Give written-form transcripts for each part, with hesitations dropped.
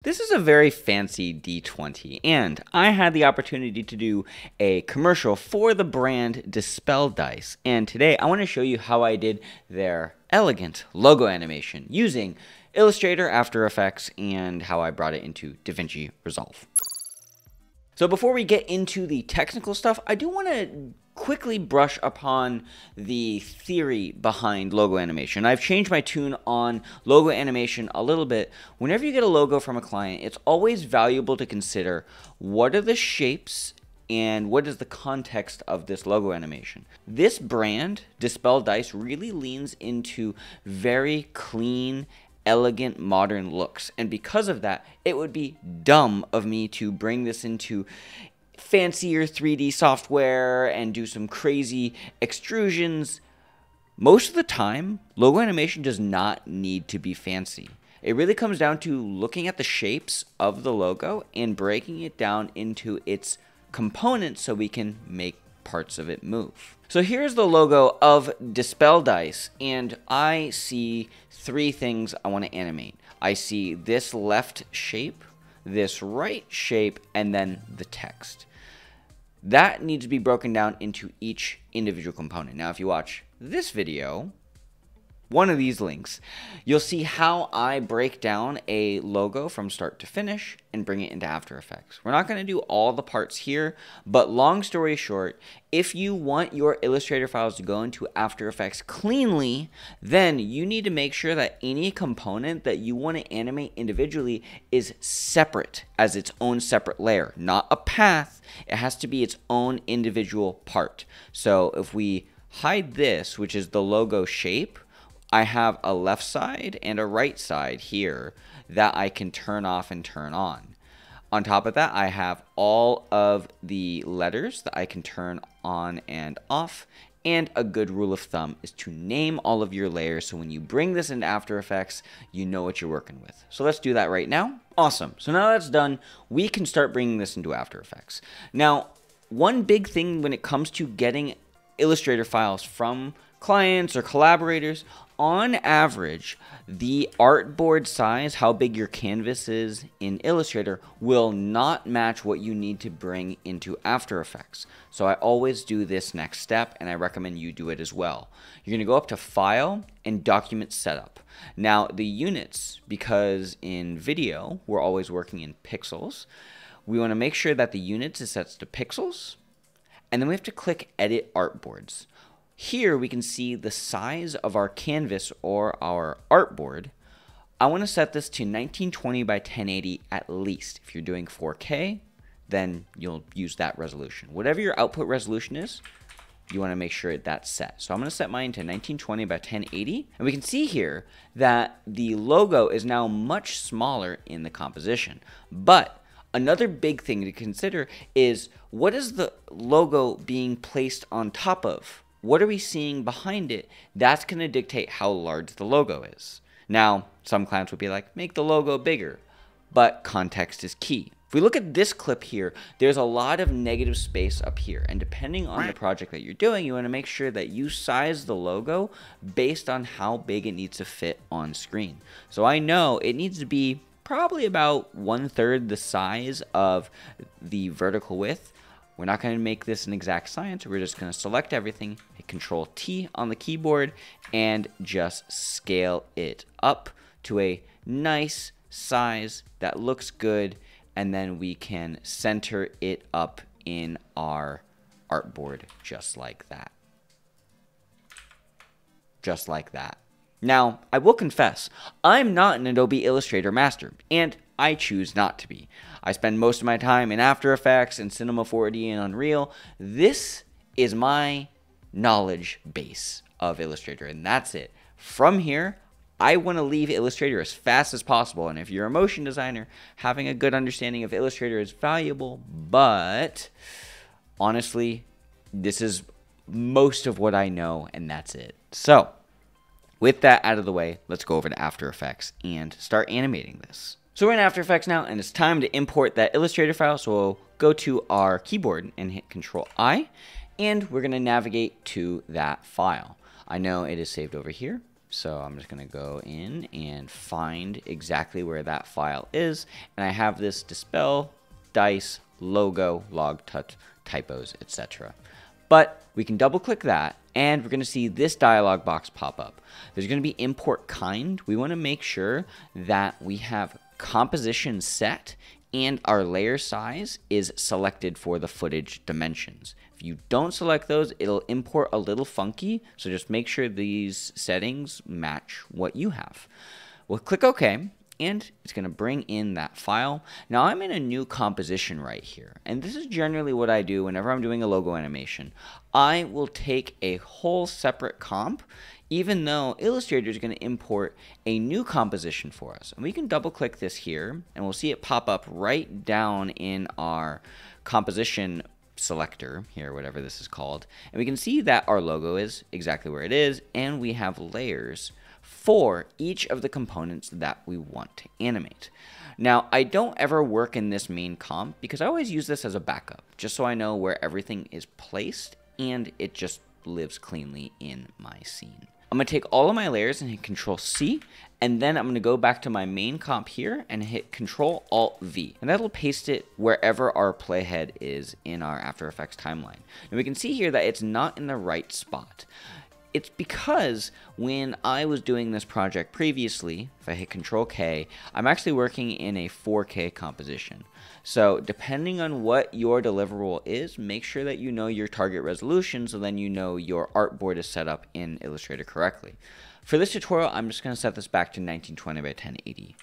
This is a very fancy D20, and I had the opportunity to do a commercial for the brand Dispel Dice, and today I want to show you how I did their elegant logo animation using Illustrator, After Effects, and how I brought it into DaVinci Resolve. So before we get into the technical stuff, I do want to quickly brush upon the theory behind logo animation. I've changed my tune on logo animation a little bit. Whenever you get a logo from a client, it's always valuable to consider what are the shapes and what is the context of this logo animation. This brand, Dispel Dice, really leans into very clean, elegant, modern looks. And because of that, it would be dumb of me to bring this into fancier 3D software and do some crazy extrusions. Most of the time, logo animation does not need to be fancy. It really comes down to looking at the shapes of the logo and breaking it down into its components so we can make parts of it move. So here's the logo of Dispel Dice, and I see three things I want to animate. I see this left shape, this right shape, and then the text. That needs to be broken down into each individual component. Now, if you watch this video, one of these links, you'll see how I break down a logo from start to finish and bring it into After Effects. We're not going to do all the parts here, but long story short, if you want your Illustrator files to go into After Effects cleanly, then you need to make sure that any component that you want to animate individually is separate as its own separate layer, not a path. It has to be its own individual part. So if we hide this, which is the logo shape, I have a left side and a right side here that I can turn off and turn on. On top of that, I have all of the letters that I can turn on and off. And a good rule of thumb is to name all of your layers so when you bring this into After Effects, you know what you're working with. So let's do that right now. Awesome. So now that's done, we can start bringing this into After Effects. Now, one big thing when it comes to getting Illustrator files from clients or collaborators, on average, the artboard size, how big your canvas is in Illustrator, will not match what you need to bring into After Effects. So I always do this next step, and I recommend you do it as well. You're going to go up to File and Document Setup. Now, the units, because in video, we're always working in pixels, we want to make sure that the units is set to pixels, and then we have to click Edit Artboards. Here we can see the size of our canvas or our artboard. I want to set this to 1920 by 1080 at least. If you're doing 4K, then you'll use that resolution. Whatever your output resolution is, you want to make sure that's set. So I'm going to set mine to 1920 by 1080. And we can see here that the logo is now much smaller in the composition. But another big thing to consider is, what is the logo being placed on top of? What are we seeing behind it? That's going to dictate how large the logo is. Now, some clients would be like, make the logo bigger, but context is key. If we look at this clip here, there's a lot of negative space up here, and depending on the project that you're doing, you want to make sure that you size the logo based on how big it needs to fit on screen. So I know it needs to be probably about 1/3 the size of the vertical width. We're not going to make this an exact science. We're just going to select everything, hit Control T on the keyboard, and just scale it up to a nice size that looks good. And then we can center it up in our artboard just like that. Just like that. Now, I will confess, I'm not an Adobe Illustrator master, and I choose not to be. I spend most of my time in After Effects and Cinema 4D and Unreal. This is my knowledge base of Illustrator, and that's it. From here, I want to leave Illustrator as fast as possible, and if you're a motion designer, having a good understanding of Illustrator is valuable, but honestly, this is most of what I know, and that's it. So, with that out of the way, let's go over to After Effects and start animating this. So we're in After Effects now, and it's time to import that Illustrator file. So we'll go to our keyboard and hit Control-I, and we're going to navigate to that file. I know it is saved over here, So I'm just going to go in and find exactly where that file is. And I have this Dispel Dice logo, log, typos, etc. But we can double click that and we're going to see this dialog box pop up. There's going to be import kind. We want to make sure that we have composition set and our layer size is selected for the footage dimensions. If you don't select those, it'll import a little funky, so just make sure these settings match what you have. We'll click OK, and it's going to bring in that file. Now I'm in a new composition right here, and this is generally what I do whenever I'm doing a logo animation. I will take a whole separate comp, even though Illustrator is going to import a new composition for us. And we can double click this here, and we'll see it pop up right down in our composition selector here, whatever this is called. And we can see that our logo is exactly where it is, and we have layers for each of the components that we want to animate. Now, I don't ever work in this main comp because I always use this as a backup, just so I know where everything is placed and it just lives cleanly in my scene. I'm going to take all of my layers and hit Control C, and then I'm going to go back to my main comp here and hit Control Alt V, and that'll paste it wherever our playhead is in our After Effects timeline. And we can see here that it's not in the right spot. It's because when I was doing this project previously, if I hit Control K, I'm actually working in a 4K composition. So depending on what your deliverable is, make sure that you know your target resolution so then you know your artboard is set up in Illustrator correctly. For this tutorial, I'm just going to set this back to 1920 by 1080.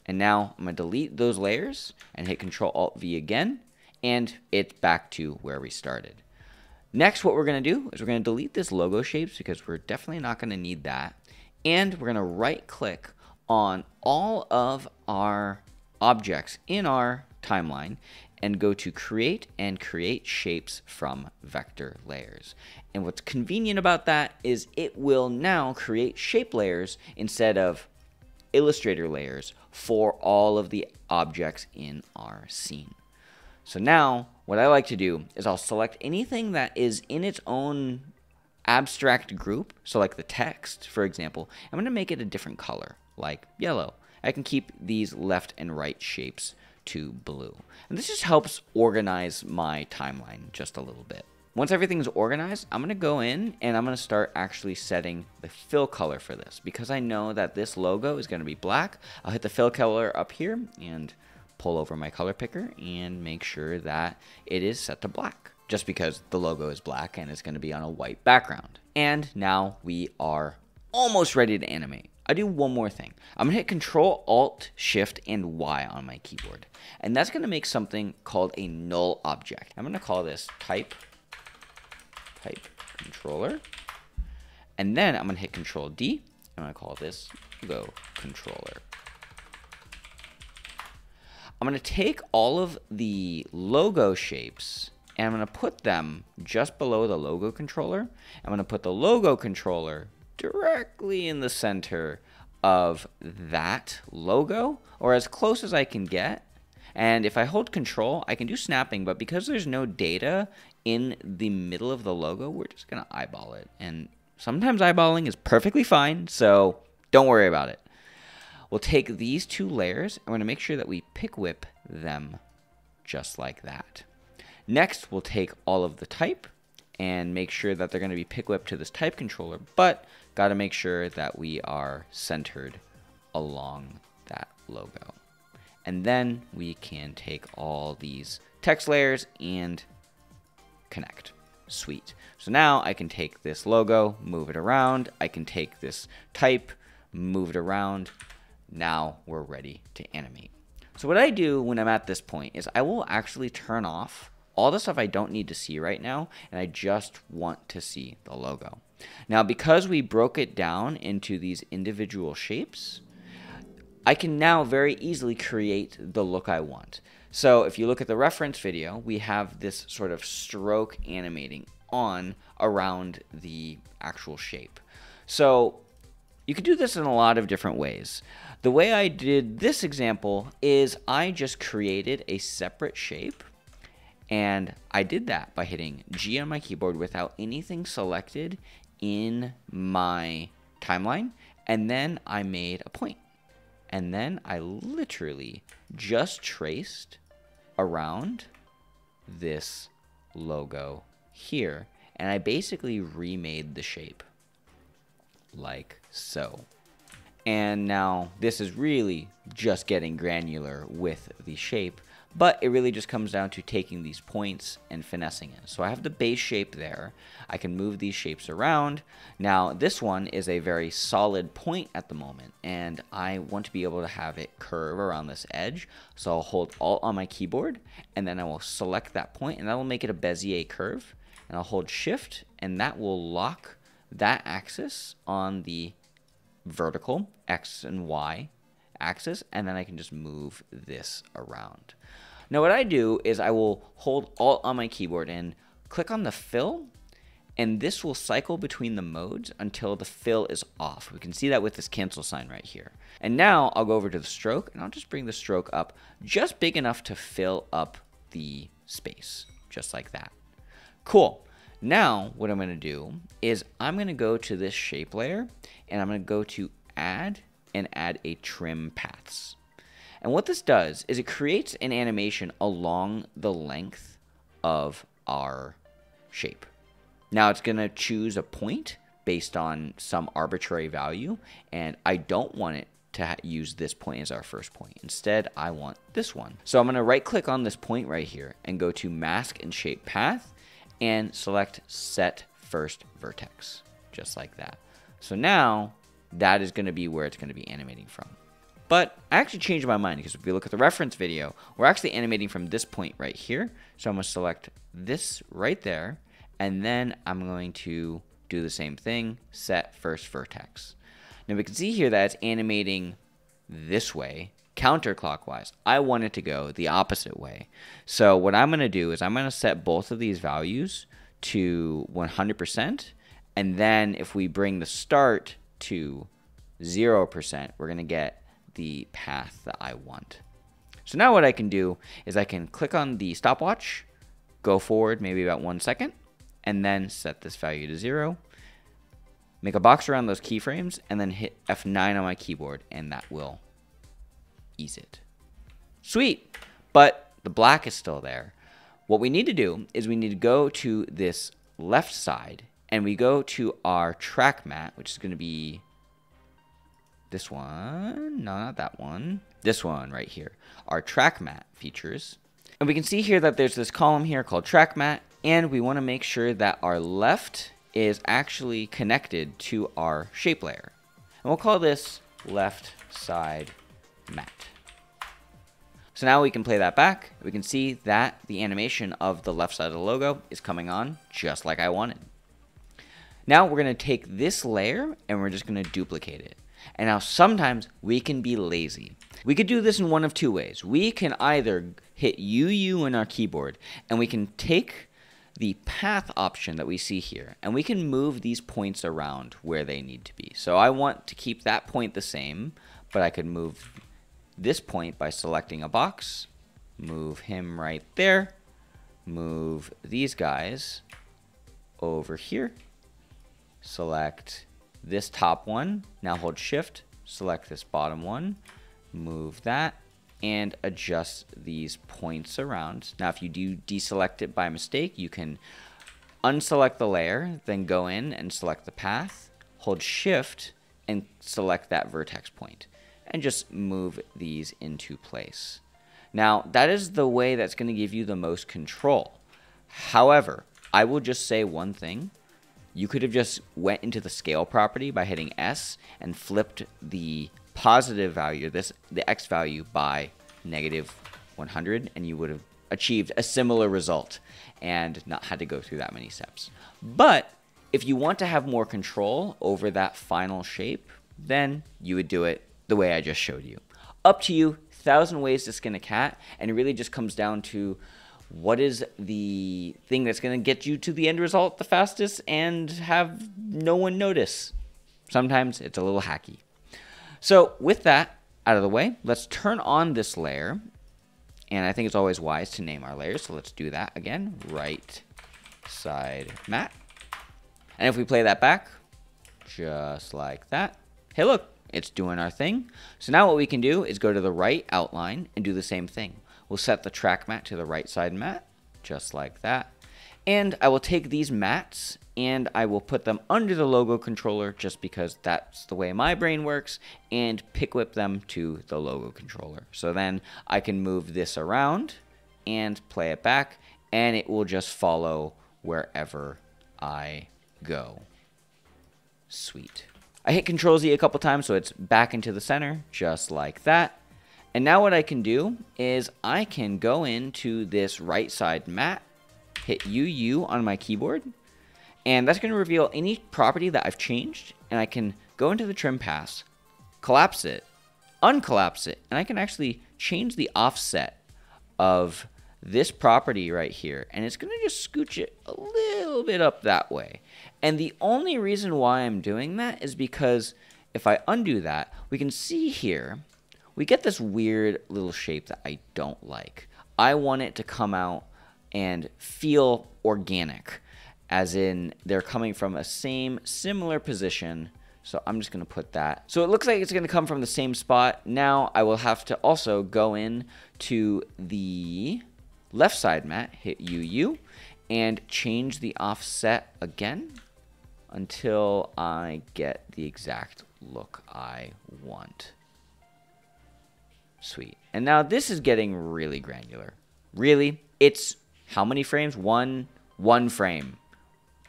And now I'm going to delete those layers and hit Control Alt V again, and it's back to where we started. Next, what we're going to do is we're going to delete this logo shapes because we're definitely not going to need that. And we're going to right click on all of our objects in our timeline and go to create and create shapes from vector layers. And what's convenient about that is it will now create shape layers instead of Illustrator layers for all of the objects in our scene. So now what I like to do is I'll select anything that is in its own abstract group. So like the text, for example, I'm going to make it a different color, like yellow. I can keep these left and right shapes to blue. And this just helps organize my timeline just a little bit. Once everything's organized, I'm going to go in and I'm going to start actually setting the fill color for this. Because I know that this logo is going to be black, I'll hit the fill color up here and pull over my color picker and make sure that it is set to black, just because the logo is black and it's going to be on a white background. And now we are almost ready to animate. I do one more thing. I'm going to hit Control Alt Shift and Y on my keyboard, and that's going to make something called a null object. I'm going to call this type controller, and then I'm going to hit Control D. I'm going to call this logo controller. I'm going to take all of the logo shapes and I'm going to put them just below the logo controller. I'm going to put the logo controller directly in the center of that logo, or as close as I can get. And if I hold Control, I can do snapping, but because there's no data in the middle of the logo, we're just going to eyeball it. And sometimes eyeballing is perfectly fine, so don't worry about it. We'll take these two layers and we're going to make sure that we pick whip them just like that. Next, we'll take all of the type and make sure that they're going to be pick whipped to this type controller, but got to make sure that we are centered along that logo. And then we can take all these text layers and connect. Sweet. So now I can take this logo, move it around. I can take this type, move it around. Now we're ready to animate. So what I do when I'm at this point is I will actually turn off all the stuff I don't need to see right now, and I just want to see the logo. Now, because we broke it down into these individual shapes, I can now very easily create the look I want. So if you look at the reference video, we have this sort of stroke animating on around the actual shape. So you could do this in a lot of different ways. The way I did this example is I just created a separate shape, and I did that by hitting G on my keyboard without anything selected in my timeline, and then I made a point. And then I literally just traced around this logo here, and I basically remade the shape like so. And now this is really just getting granular with the shape, but it really just comes down to taking these points and finessing it. So I have the base shape there. I can move these shapes around. Now this one is a very solid point at the moment, and I want to be able to have it curve around this edge. So I'll hold Alt on my keyboard, and then I will select that point, and that will make it a Bezier curve. And I'll hold Shift, and that will lock that axis on the vertical X and Y axis, and then I can just move this around. Now what I do is I will hold Alt on my keyboard and click on the fill, and this will cycle between the modes until the fill is off. We can see that with this cancel sign right here. And now I'll go over to the stroke, and I'll just bring the stroke up just big enough to fill up the space, just like that. Cool. Now what I'm going to do is I'm going to go to this shape layer, and I'm going to go to add and add a trim paths. And what this does is it creates an animation along the length of our shape. Now it's going to choose a point based on some arbitrary value, and I don't want it to use this point as our first point. Instead, I want this one. So I'm going to right click on this point right here and go to mask and shape path and select set first vertex, just like that. So now that is going to be where it's going to be animating from. But I actually changed my mind, because if we look at the reference video, we're actually animating from this point right here. So I'm going to select this right there, and then I'm going to do the same thing, set first vertex. Now we can see here that it's animating this way, counterclockwise. I want it to go the opposite way. So what I'm going to do is I'm going to set both of these values to 100%, and then if we bring the start to 0%, we're going to get the path that I want. So now what I can do is I can click on the stopwatch, go forward maybe about 1 second, and then set this value to 0, make a box around those keyframes, and then hit F9 on my keyboard, and that will ease it. Sweet, but the black is still there. What we need to do is we need to go to this left side, and we go to our track mat, which is going to be this one, no, not that one, this one right here, our track mat features. And we can see here that there's this column here called track mat, and we want to make sure that our left is actually connected to our shape layer. And we'll call this left side mat. So now we can play that back. We can see that the animation of the left side of the logo is coming on just like I wanted. Now we're going to take this layer and we're just going to duplicate it. And now sometimes we can be lazy. We could do this in one of two ways. We can either hit UU in our keyboard, and we can take the path option that we see here, and we can move these points around where they need to be. So I want to keep that point the same, but I could move this point by selecting a box, move him right there, move these guys over here, select this top one, now hold shift, select this bottom one, move that, and adjust these points around. Now if you do deselect it by mistake, you can unselect the layer, then go in and select the path, hold shift, and select that vertex point, and just move these into place. Now that is the way that's going to give you the most control. However, I will just say one thing. You could have just went into the scale property by hitting S and flipped the positive value, the X value, by -100, and you would have achieved a similar result and not had to go through that many steps. But if you want to have more control over that final shape, then you would do it the way I just showed you. Up to you, 1,000 ways to skin a cat, and it really just comes down to what is the thing that's going to get you to the end result the fastest and have no one notice. Sometimes it's a little hacky. So with that out of the way, let's turn on this layer. And I think it's always wise to name our layers. So let's do that again. Right side mat. And if we play that back, just like that. Hey, look, it's doing our thing. So now what we can do is go to the right outline and do the same thing. We'll set the track matte to the right side matte, just like that. And I will take these mattes and I will put them under the logo controller just because that's the way my brain works, and pick whip them to the logo controller. So then I can move this around and play it back, and it will just follow wherever I go. Sweet. I hit Control Z a couple times so it's back into the center, just like that. And now what I can do is I can go into this right side matte, hit UU on my keyboard, and that's going to reveal any property that I've changed, and I can go into the trim pass, collapse it, uncollapse it, and I can actually change the offset of this property right here, and it's going to just scooch it a little bit up that way. And the only reason why I'm doing that is because if I undo that, we can see here, we get this weird little shape that I don't like. I want it to come out and feel organic, as in they're coming from a similar position. So I'm just going to put that. So it looks like it's going to come from the same spot. Now I will have to also go in to the left side matte, hit UU, and change the offset again until I get the exact look I want. Sweet. And now this is getting really granular. Really, it's how many frames? One frame.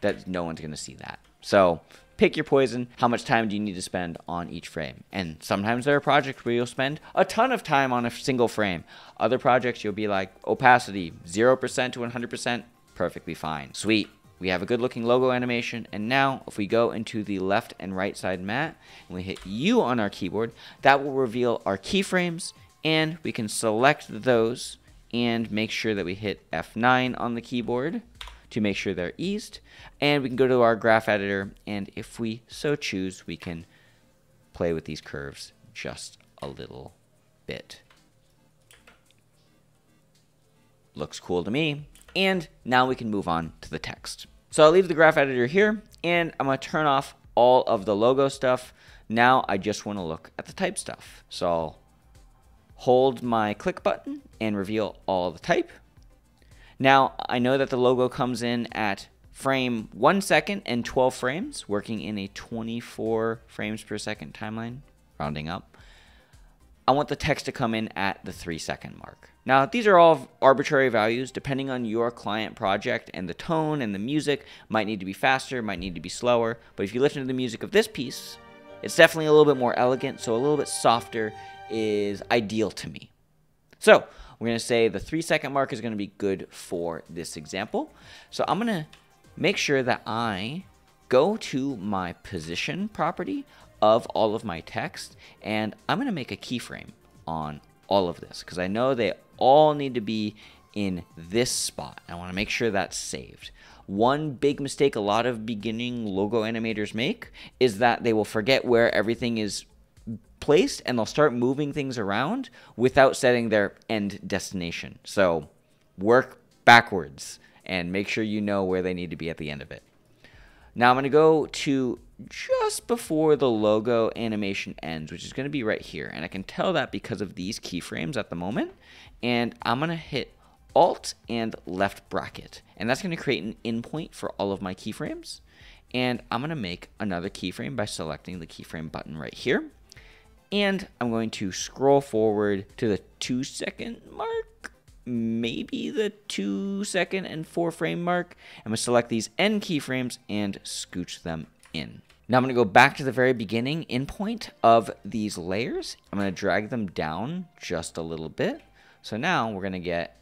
That no one's going to see that. So pick your poison. How much time do you need to spend on each frame? And sometimes there are projects where you'll spend a ton of time on a single frame. Other projects you'll be like, opacity 0% to 100%, perfectly fine. Sweet. We have a good looking logo animation. And now if we go into the left and right side matte and we hit U on our keyboard, that will reveal our keyframes, and we can select those and make sure that we hit F9 on the keyboard to make sure they're eased. And we can go to our graph editor, and if we so choose, we can play with these curves just a little bit. Looks cool to me. And now we can move on to the text. So I'll leave the graph editor here, and I'm going to turn off all of the logo stuff. Now I just want to look at the type stuff. So I'll hold my click button and reveal all the type. Now, I know that the logo comes in at frame 1 second and 12 frames, working in a 24 frames per second timeline, rounding up. I want the text to come in at the 3-second mark. Now, these are all arbitrary values depending on your client project, and the tone and the music might need to be faster, might need to be slower. But if you listen to the music of this piece, it's definitely a little bit more elegant, so a little bit softer is ideal to me. So we're going to say the 3-second mark is going to be good for this example. So I'm going to make sure that I go to my position property of all of my text, and I'm going to make a keyframe on all of this because I know they all need to be in this spot. I want to make sure that's saved. One big mistake a lot of beginning logo animators make is that they will forget where everything is placed, and they'll start moving things around without setting their end destination. So work backwards and make sure you know where they need to be at the end of it. Now I'm going to go to just before the logo animation ends, which is going to be right here. And I can tell that because of these keyframes at the moment. And I'm going to hit Alt and left bracket. And that's going to create an endpoint for all of my keyframes. And I'm going to make another keyframe by selecting the keyframe button right here. And I'm going to scroll forward to the 2-second mark, maybe the 2-second and 4-frame mark. I'm going to select these end keyframes and scooch them in. Now I'm going to go back to the very beginning endpoint of these layers. I'm going to drag them down just a little bit. So now we're going to get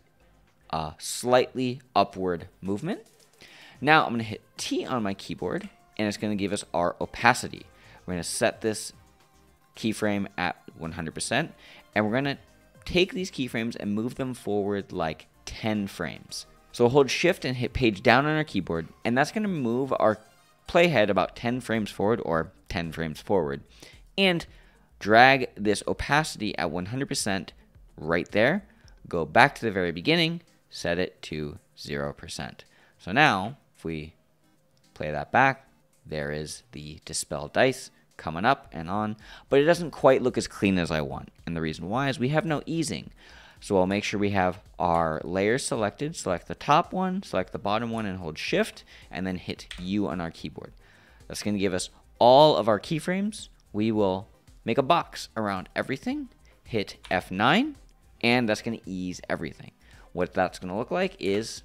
a slightly upward movement. Now I'm going to hit T on my keyboard, and it's going to give us our opacity. We're going to set this keyframe at 100%, and we're going to take these keyframes and move them forward like 10 frames. So we'll hold Shift and hit Page down on our keyboard, and that's going to move our playhead about 10 frames forward or 10 frames forward, and drag this opacity at 100% right there. Go back to the very beginning, set it to 0%. So now, if we play that back, there is the Dispel Dice coming up and on, but it doesn't quite look as clean as I want. And the reason why is we have no easing. So I'll make sure we have our layers selected, select the top one, select the bottom one, and hold Shift, and then hit U on our keyboard. That's going to give us all of our keyframes. We will make a box around everything, hit F9, and that's going to ease everything. What that's going to look like is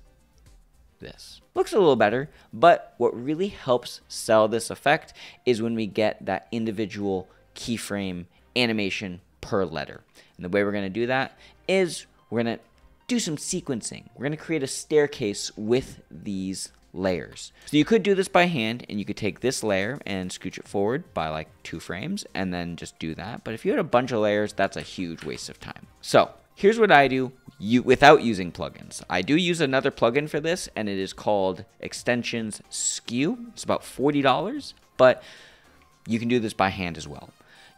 this. Looks a little better, but what really helps sell this effect is when we get that individual keyframe animation per letter. And the way we're going to do that is we're going to do some sequencing. We're going to create a staircase with these layers. So you could do this by hand, and you could take this layer and scooch it forward by like 2 frames and then just do that. But if you had a bunch of layers, that's a huge waste of time. So here's what I do without using plugins. I do use another plugin for this, and it is called Extensions Skew. It's about $40, but you can do this by hand as well.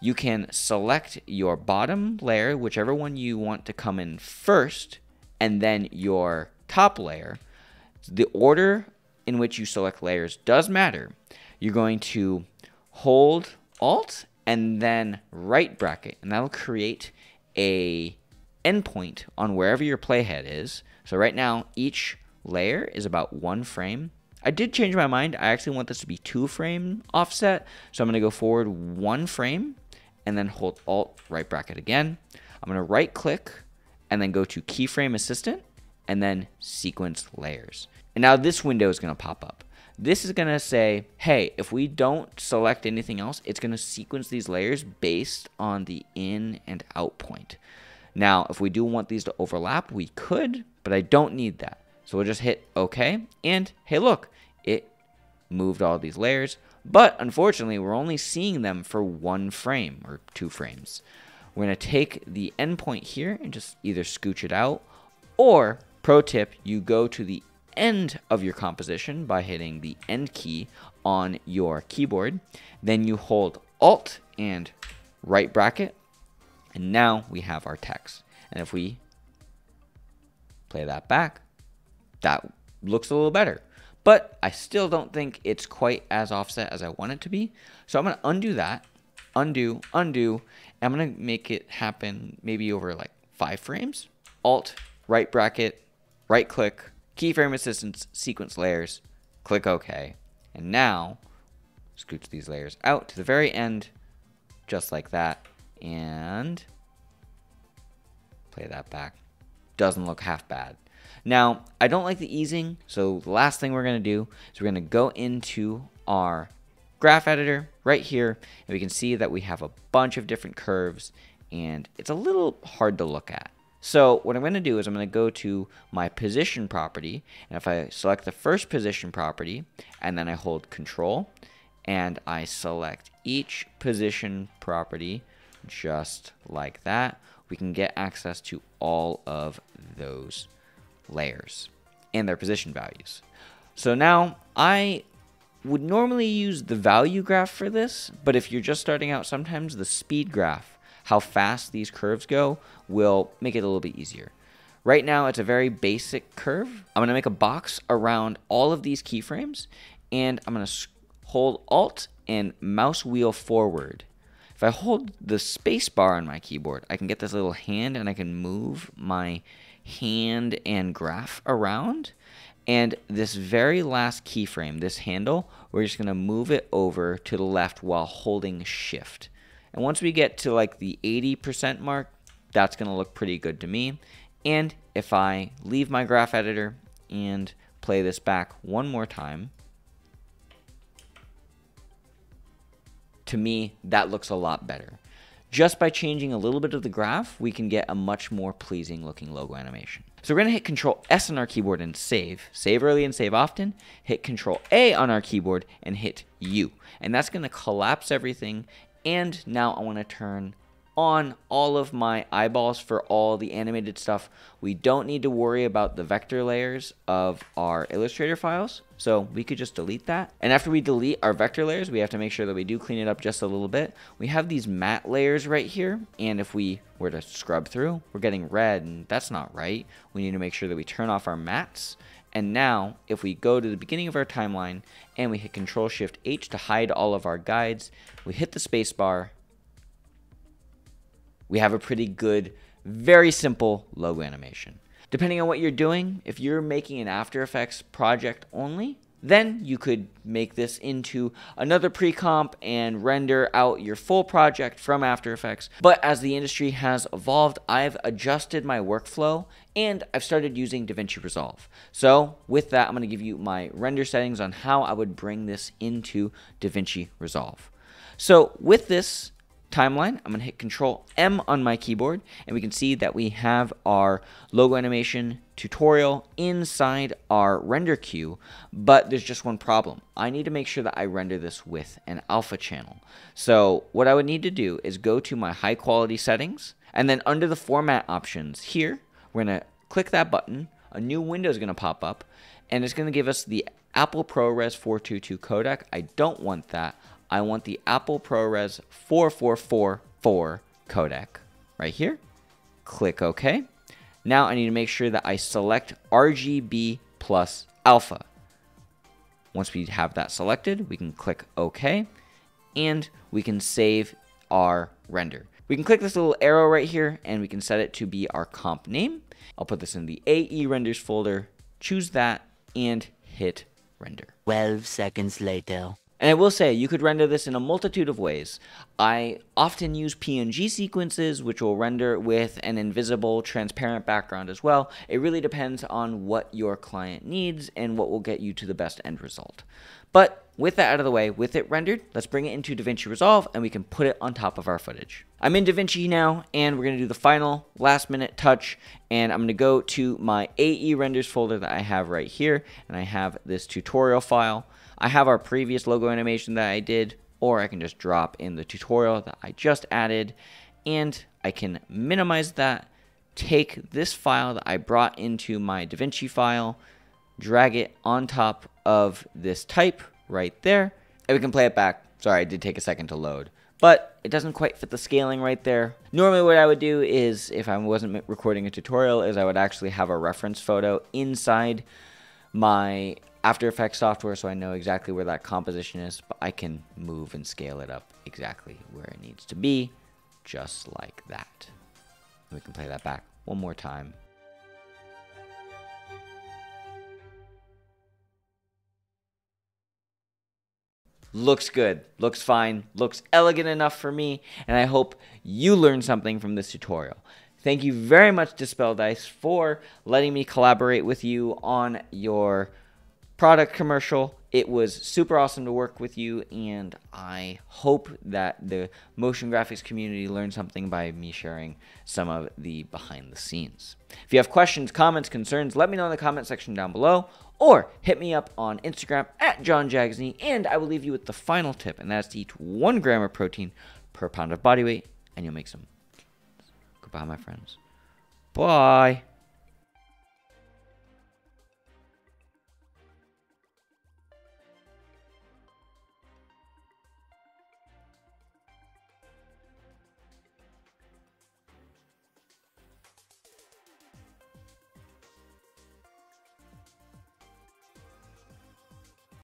You can select your bottom layer, whichever one you want to come in first, and then your top layer. The order in which you select layers does matter. You're going to hold Alt and then right bracket, and that'll create a endpoint on wherever your playhead is. So right now, each layer is about 1 frame. I did change my mind. I actually want this to be 2 frame offset. So I'm going to go forward 1 frame and then hold Alt, right bracket again. I'm going to right click and then go to Keyframe Assistant and then Sequence Layers. And now this window is going to pop up. This is going to say, hey, if we don't select anything else, it's going to sequence these layers based on the in and out point. Now, if we do want these to overlap, we could, but I don't need that. So we'll just hit OK, and hey, look, it moved all these layers. But unfortunately, we're only seeing them for 1 frame or 2 frames. We're going to take the endpoint here and just either scooch it out, or, pro tip, you go to the end of your composition by hitting the End key on your keyboard. Then you hold Alt and right bracket, and now we have our text. And if we play that back, that looks a little better. But I still don't think it's quite as offset as I want it to be. So I'm going to undo that, undo, and I'm going to make it happen maybe over like 5 frames. Alt, right bracket, right click, Keyframe Assistance, Sequence Layers, click OK. And now, scooch these layers out to the very end, just like that. And play that back. Doesn't look half bad. Now, I don't like the easing, so the last thing we're going to do is we're going to go into our graph editor right here, and we can see that we have a bunch of different curves, and it's a little hard to look at. So what I'm going to do is I'm going to go to my position property, and if I select the first position property, and then I hold Control, and I select each position property just like that, we can get access to all of those layers and their position values. So now I would normally use the value graph for this, but if you're just starting out, sometimes the speed graph, how fast these curves go, will make it a little bit easier. Right now it's a very basic curve. I'm going to make a box around all of these keyframes, and I'm going to hold Alt and mouse wheel forward. If I hold the space bar on my keyboard, I can get this little hand and I can move my hand and graph around. And this very last keyframe, this handle, we're just going to move it over to the left while holding Shift. And once we get to like the 80% mark, that's going to look pretty good to me. And if I leave my graph editor and play this back one more time, to me, that looks a lot better. Just by changing a little bit of the graph, we can get a much more pleasing looking logo animation. So we're going to hit Control S on our keyboard and save. Save early and save often. Hit Control A on our keyboard and hit U. And that's going to collapse everything. And now I want to turn on all of my eyeballs for all the animated stuff. We don't need to worry about the vector layers of our Illustrator files, so we could just delete that. And after we delete our vector layers, we have to make sure that we do clean it up just a little bit. We have these matte layers right here, and if we were to scrub through, we're getting red, and that's not right. We need to make sure that we turn off our mattes And now, if we go to the beginning of our timeline and we hit Control-Shift-H to hide all of our guides, we hit the spacebar, we have a pretty good, very simple logo animation. Depending on what you're doing, if you're making an After Effects project only, then you could make this into another pre-comp and render out your full project from After Effects. But as the industry has evolved, I've adjusted my workflow and I've started using DaVinci Resolve. So with that, I'm going to give you my render settings on how I would bring this into DaVinci Resolve. So with this timeline, I'm going to hit Control M on my keyboard, and we can see that we have our logo animation tutorial inside our render queue, but there's just one problem. I need to make sure that I render this with an alpha channel. So what I would need to do is go to my high quality settings, and then under the format options here, we're going to click that button. A new window is going to pop up, and it's going to give us the Apple ProRes 422 codec. I don't want that. I want the Apple ProRes 4444 codec right here. Click OK. Now I need to make sure that I select RGB plus alpha. Once we have that selected, we can click OK, and we can save our render. We can click this little arrow right here, and we can set it to be our comp name. I'll put this in the AE renders folder, choose that, and hit render. 12 seconds later. And I will say, you could render this in a multitude of ways. I often use PNG sequences, which will render with an invisible, transparent background as well. It really depends on what your client needs and what will get you to the best end result. But with that out of the way, with it rendered, let's bring it into DaVinci Resolve and we can put it on top of our footage. I'm in DaVinci now, and we're going to do the final last minute touch, and I'm going to go to my AE renders folder that I have right here, and I have this tutorial file. I have our previous logo animation that I did, or I can just drop in the tutorial that I just added, and I can minimize that, take this file that I brought into my DaVinci file, drag it on top of this type right there, and we can play it back. Sorry, it did take a second to load, but it doesn't quite fit the scaling right there. Normally what I would do is, if I wasn't recording a tutorial, is I would actually have a reference photo inside my After Effects software so I know exactly where that composition is, but I can move and scale it up exactly where it needs to be, just like that. We can play that back one more time. Looks good, looks fine, looks elegant enough for me, and I hope you learned something from this tutorial. Thank you very much, Dispel Dice, for letting me collaborate with you on your product commercial. It was super awesome to work with you, and I hope that the motion graphics community learned something by me sharing some of the behind the scenes. If you have questions, comments, concerns, let me know in the comment section down below, or hit me up on Instagram at JohnJagsney, and I will leave you with the final tip, and that's to eat 1 gram of protein per pound of body weight, and you'll make some. Goodbye, my friends. Bye.